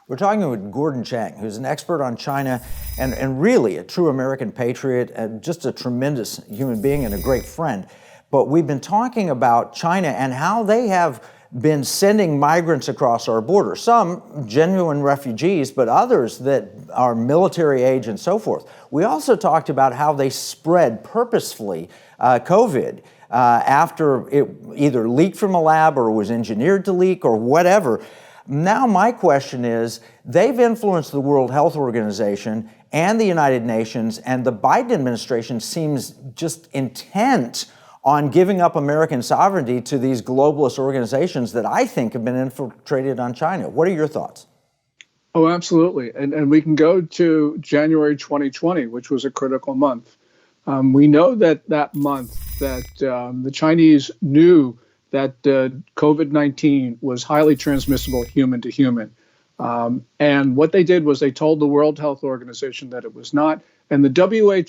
We're talking with Gordon Chang, who's an expert on China and really a true American patriot and just a tremendous human being and a great friend. But we've been talking about China and how they have been sending migrants across our border, some genuine refugees, but others that are military age and so forth. We also talked about how they spread purposefully COVID after it either leaked from a lab or was engineered to leak or whatever. Now my question is, they've influenced the World Health Organization and the United Nations, and the Biden administration seems just intent on giving up American sovereignty to these globalist organizations that I think have been infiltrated on China. What are your thoughts? Oh, absolutely. And we can go to January 2020, which was a critical month. We know that month that the Chinese knew that COVID-19 was highly transmissible human to human. And what they did was they told the World Health Organization that it was not. And the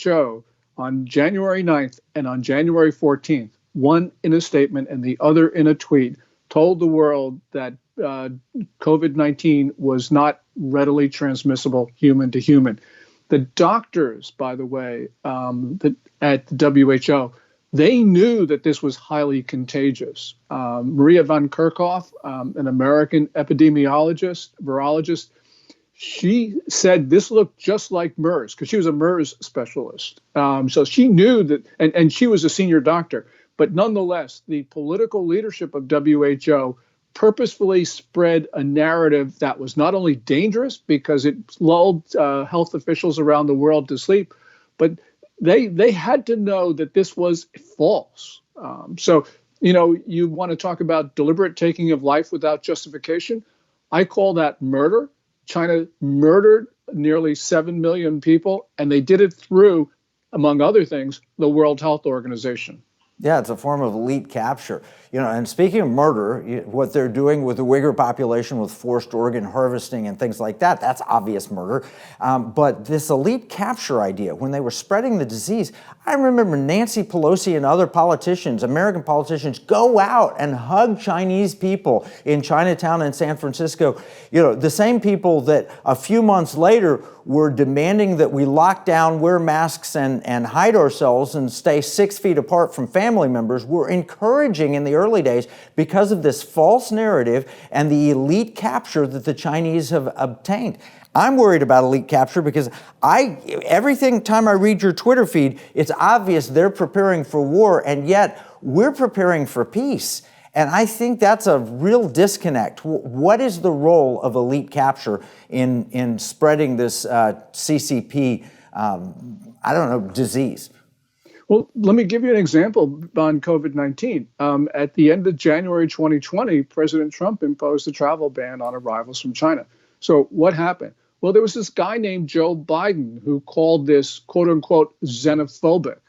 WHO on January 9th and on January 14th, one in a statement and the other in a tweet, told the world that COVID-19 was not readily transmissible human to human. The doctors, by the way, at the WHO, they knew that this was highly contagious. Maria von Kerkhove, an American epidemiologist, virologist, she said this looked just like MERS because she was a MERS specialist. So she knew that, and she was a senior doctor. But nonetheless, the political leadership of WHO purposefully spread a narrative that was not only dangerous because it lulled health officials around the world to sleep, but they had to know that this was false. So, you want to talk about deliberate taking of life without justification? I call that murder. China murdered nearly 7 million people, and they did it through, among other things, the World Health Organization. Yeah, it's a form of elite capture. And speaking of murder, what they're doing with the Uyghur population with forced organ harvesting and things like that, that's obvious murder. But this elite capture idea, when they were spreading the disease, I remember Nancy Pelosi and other politicians, American politicians, go out and hug Chinese people in Chinatown and San Francisco. The same people that a few months later were demanding that we lock down, wear masks, and hide ourselves and stay 6 feet apart from family members, were encouraging in the early days because of this false narrative and the elite capture that the Chinese have obtained. I'm worried about elite capture because every time I read your Twitter feed, it's obvious they're preparing for war, and yet we're preparing for peace. And I think that's a real disconnect. What is the role of elite capture in spreading this CCP, disease? Well, let me give you an example on COVID-19. At the end of January 2020, President Trump imposed a travel ban on arrivals from China. So what happened? Well, there was this guy named Joe Biden who called this, quote unquote, xenophobic.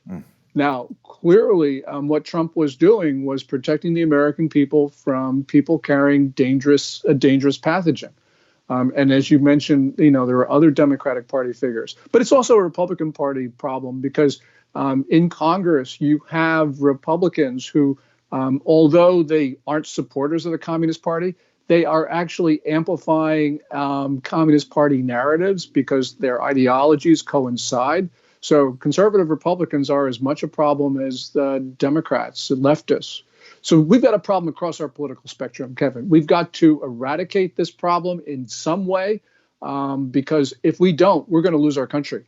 Now, clearly, what Trump was doing was protecting the American people from people carrying a dangerous pathogen. And as you mentioned, there are other Democratic Party figures. But it's also a Republican Party problem because in Congress, you have Republicans who, although they aren't supporters of the Communist Party, they are actually amplifying Communist Party narratives because their ideologies coincide. So conservative Republicans are as much a problem as the Democrats and leftists. So we've got a problem across our political spectrum, Kevin. We've got to eradicate this problem in some way because if we don't, we're going to lose our country.